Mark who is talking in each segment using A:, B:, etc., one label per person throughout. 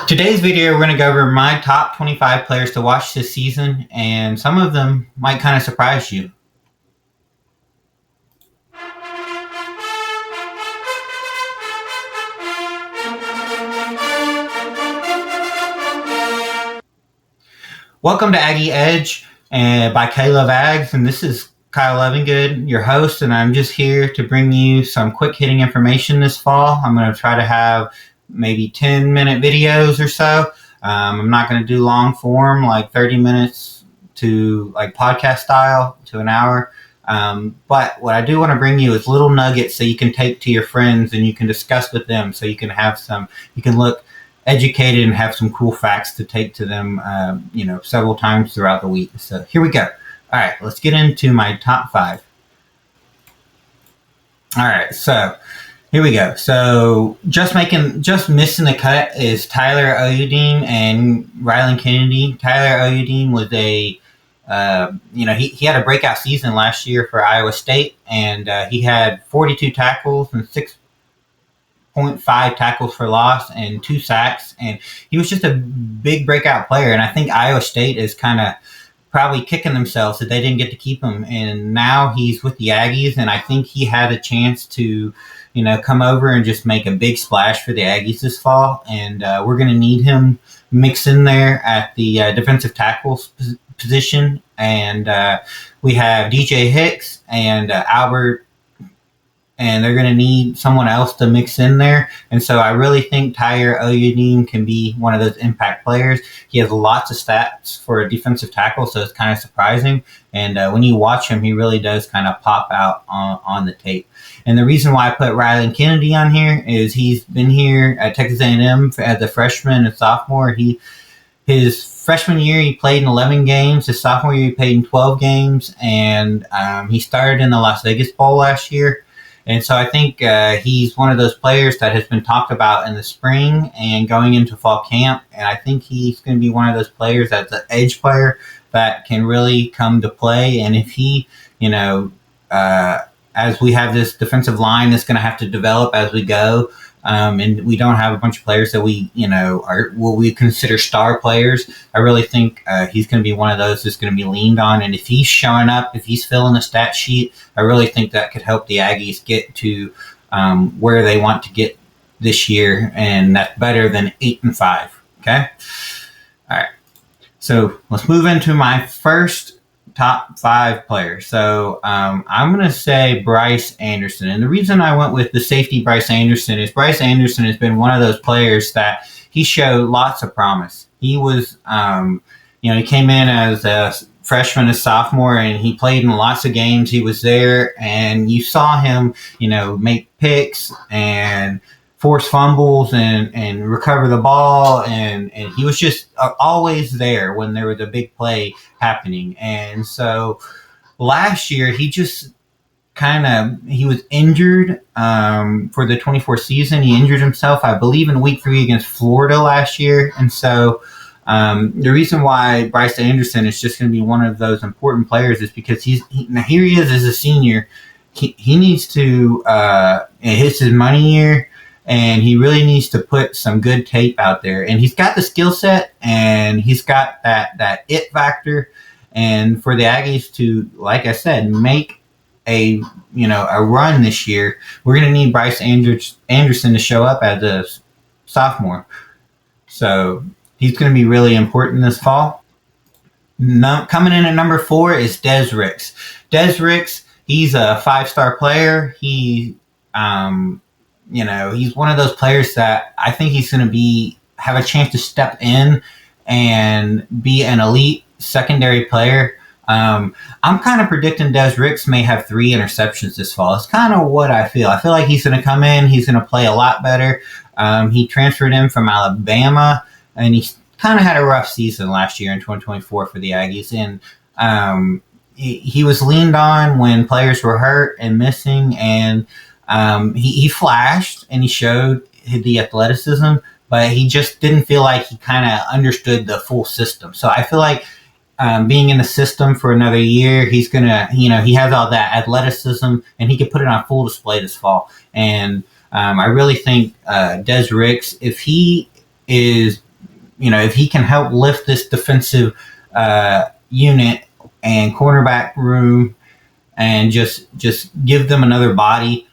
A: Today's video, we're going to go over my top 25 players to watch this season, and some of them might kind of surprise you. Welcome to Aggie Edge by K-Love Aggs, and this is Kyle Levingood, your host, and I'm just here to bring you some quick hitting information this fall. I'm going to try to have maybe 10-minute videos or so. I'm not going to do long form, like 30 minutes to like podcast style to an hour. But what I do want to bring you is little nuggets so you can take to your friends and you can discuss with them, so you can have you can look educated and have some cool facts to take to them, several times throughout the week. So here we go. All right, let's get into my top 5. All right, so here we go. So just missing the cut is Tyler Oyudin and Rylan Kennedy. Tyler Oyudin was he had a breakout season last year for Iowa State, and he had 42 tackles and 6.5 tackles for loss and 2 sacks, and he was just a big breakout player. And I think Iowa State is kind of probably kicking themselves that they didn't get to keep him, and now he's with the Aggies, and I think he had a chance to come over and just make a big splash for the Aggies this fall, and we're going to need him mixed in there at the defensive tackles position. And we have DJ Hicks and Albert, and they're going to need someone else to mix in there. And so I really think Tyler Oyudin can be one of those impact players. He has lots of stats for a defensive tackle, so it's kind of surprising. And when you watch him, he really does kind of pop out on the tape. And the reason why I put Rylan Kennedy on here is he's been here at Texas A&M as a freshman and sophomore. His freshman year, he played in 11 games. His sophomore year, he played in 12 games. And he started in the Las Vegas Bowl last year. And so I think he's one of those players that has been talked about in the spring and going into fall camp. And I think he's going to be one of those players that's an edge player that can really come to play. And if he, as we have this defensive line that's going to have to develop as we go, and we don't have a bunch of players that we, are what we consider star players, I really think he's going to be one of those that's going to be leaned on. And if he's showing up, if he's filling the stat sheet, I really think that could help the Aggies get to where they want to get this year, and that's better than 8-5. Okay? All right. So let's move into my first top 5 players. So I'm going to say Bryce Anderson. And the reason I went with the safety Bryce Anderson is Bryce Anderson has been one of those players that he showed lots of promise. He was, he came in as a freshman and sophomore, and he played in lots of games. He was there, and you saw him, make picks and force fumbles and recover the ball, and he was just always there when there was a big play happening. And so last year he just he was injured for the 24 season. He injured himself, I believe, in week 3 against Florida last year. And so the reason why Bryce Anderson is just going to be one of those important players is because now here he is as a senior. He needs to it's his money year, and he really needs to put some good tape out there. And he's got the skill set, and he's got that it factor. And for the Aggies to, like I said, make a run this year, we're going to need Bryce Anderson to show up as a sophomore. So he's going to be really important this fall. Coming in at number 4 is Des Ricks. Des Ricks, he's a 5-star player. He's one of those players that I think he's going to have a chance to step in and be an elite secondary player. I'm kind of predicting Des Ricks may have 3 interceptions this fall. It's kind of what I feel. I feel like he's going to come in. He's going to play a lot better. He transferred in from Alabama, and he kind of had a rough season last year in 2024 for the Aggies. And he was leaned on when players were hurt and missing, and he flashed and he showed the athleticism, but he just didn't feel like he kind of understood the full system. So I feel like being in the system for another year, he's going to, he has all that athleticism, and he could put it on full display this fall. And I really think Des Ricks, if he is if he can help lift this defensive unit and cornerback room and just give them another body,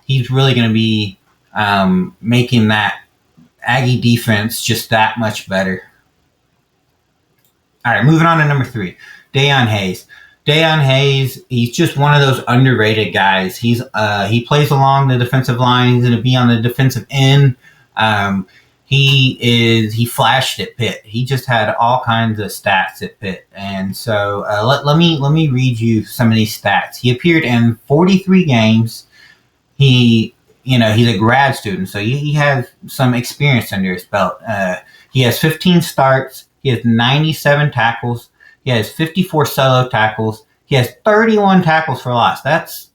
A: he's really going to be making that Aggie defense just that much better. All right, moving on to number 3, Deion Hayes. Deion Hayes, he's just one of those underrated guys. He plays along the defensive line. He's going to be on the defensive end. He flashed at Pitt. He just had all kinds of stats at Pitt, and so let me read you some of these stats. He appeared in 43 games. He's a grad student, so he has some experience under his belt. He has 15 starts. He has 97 tackles. He has 54 solo tackles. He has 31 tackles for loss. That's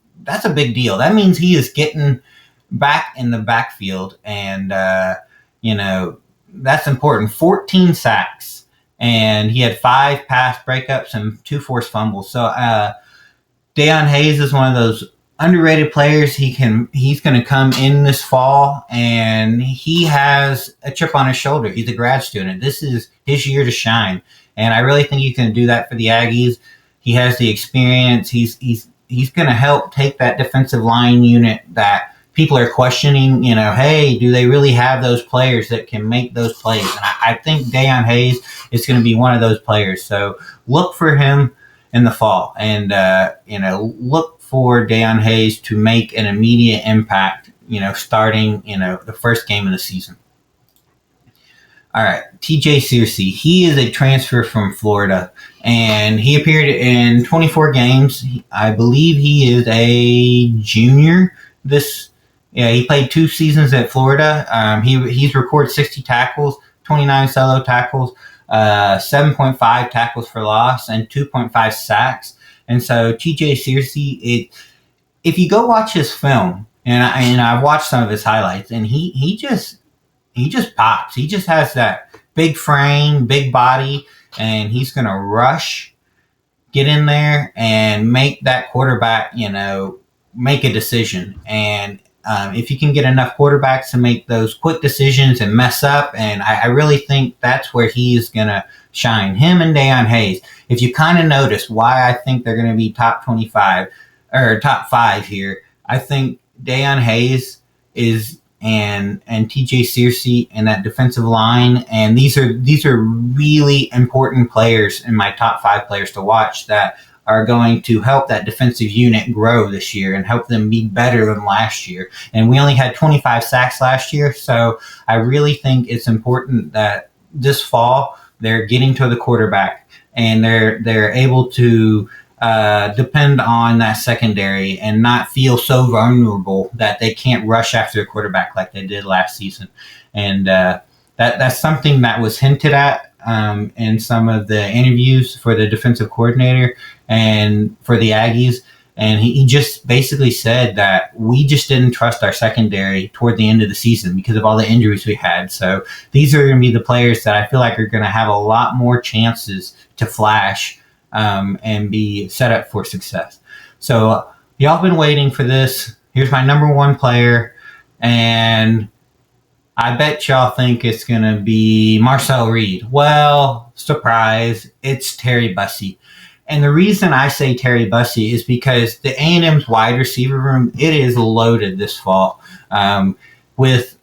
A: a big deal. That means he is getting back in the backfield, and that's important. 14 sacks, and he had 5 pass breakups and 2 forced fumbles. So Deion Hayes is one of those underrated players. He's going to come in this fall, and he has a chip on his shoulder. He's a grad student. This is his year to shine, and I really think he's going to do that for the Aggies. He has the experience. He's going to help take that defensive line unit that people are questioning. Hey, do they really have those players that can make those plays? And I think Deion Hayes is going to be one of those players. So look for him in the fall, and look for Deion Hayes to make an immediate impact, starting, the first game of the season. All right, TJ Searcy. He is a transfer from Florida, and he appeared in 24 games. I believe he is a junior. He played 2 seasons at Florida. He's recorded 60 tackles, 29 solo tackles, 7.5 tackles for loss, and 2.5 sacks. And so TJ Searcy, if you go watch his film, and I've watched some of his highlights, and he just pops. He just has that big frame, big body, and he's going to rush, get in there, and make that quarterback, make a decision. And if you can get enough quarterbacks to make those quick decisions and mess up, and I really think that's where he is going to shine. Him and Deion Hayes. If you kind of notice why I think they're going to be top 25 or top 5 here, I think Deion Hayes is and TJ Searcy and that defensive line, and these are really important players in my top 5 players to watch that are going to help that defensive unit grow this year and help them be better than last year. And we only had 25 sacks last year, so I really think it's important that this fall they're getting to the quarterback and they're able to depend on that secondary and not feel so vulnerable that they can't rush after the quarterback like they did last season. And that's something that was hinted at in some of the interviews for the defensive coordinator and for the Aggies. And he just basically said that we just didn't trust our secondary toward the end of the season because of all the injuries we had. So these are going to be the players that I feel like are going to have a lot more chances to flash and be set up for success. So y'all been waiting for this. Here's my number 1 player, and I bet y'all think it's going to be Marcel Reed. Well, surprise, it's Terry Bussey. And the reason I say Terry Bussey is because the A&M's wide receiver room, it is loaded this fall. With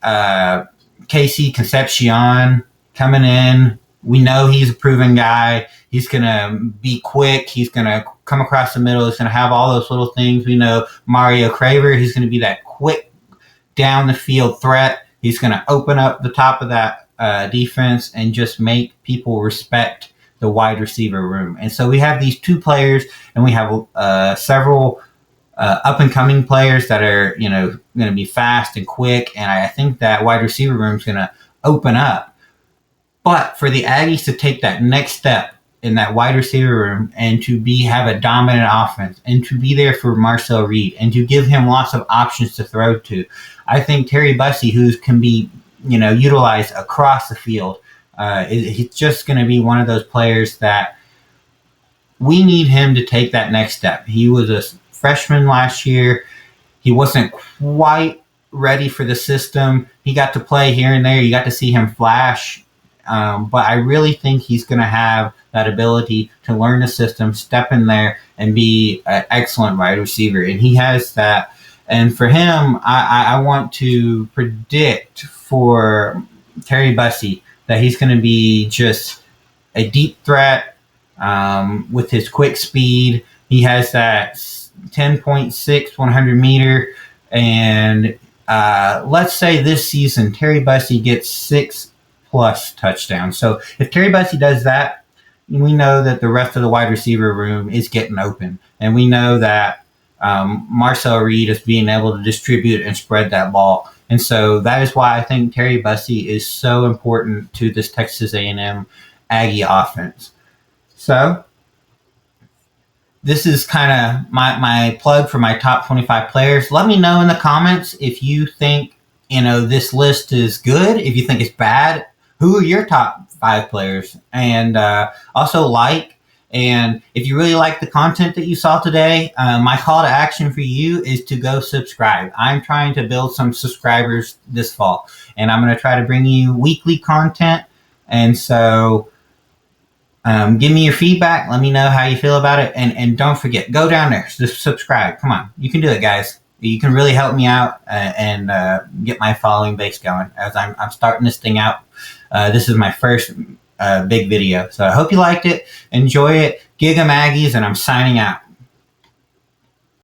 A: Casey Concepcion coming in, we know he's a proven guy. He's going to be quick. He's going to come across the middle. He's going to have all those little things. We know Mario Craver, he's going to be that quick down the field threat. He's going to open up the top of that defense and just make people respect the wide receiver room. And so we have these 2 players, and we have several up-and-coming players that are, going to be fast and quick, and I think that wide receiver room is going to open up. But for the Aggies to take that next step in that wide receiver room and to have a dominant offense and to be there for Marcel Reed and to give him lots of options to throw to, I think Terry Bussey, who can be, utilized across the field, he's just going to be one of those players that we need him to take that next step. He was a freshman last year. He wasn't quite ready for the system. He got to play here and there. You got to see him flash but I really think he's going to have that ability to learn the system, step in there, and be an excellent wide receiver. And he has that. And for him, I want to predict for Terry Bussey that he's going to be just a deep threat with his quick speed. He has that 10.6 100 meter. And let's say this season, Terry Bussey gets 6+ touchdowns. So if Terry Bussey does that, we know that the rest of the wide receiver room is getting open. And we know that Marcel Reed is being able to distribute and spread that ball. And so that is why I think Terry Bussey is so important to this Texas A&M Aggie offense. So this is kind of my plug for my top 25 players. Let me know in the comments if you think, this list is good, if you think it's bad. Who are your top 5 players? And also and if you really like the content that you saw today, my call to action for you is to go subscribe. I'm trying to build some subscribers this fall, and I'm going to try to bring you weekly content. And so give me your feedback. Let me know how you feel about it. And don't forget, go down there, just subscribe. Come on. You can do it, guys. You can really help me out and get my following base going as I'm starting this thing out. This is my first big video. So I hope you liked it. Enjoy it. Gig 'em Aggies, and I'm signing out.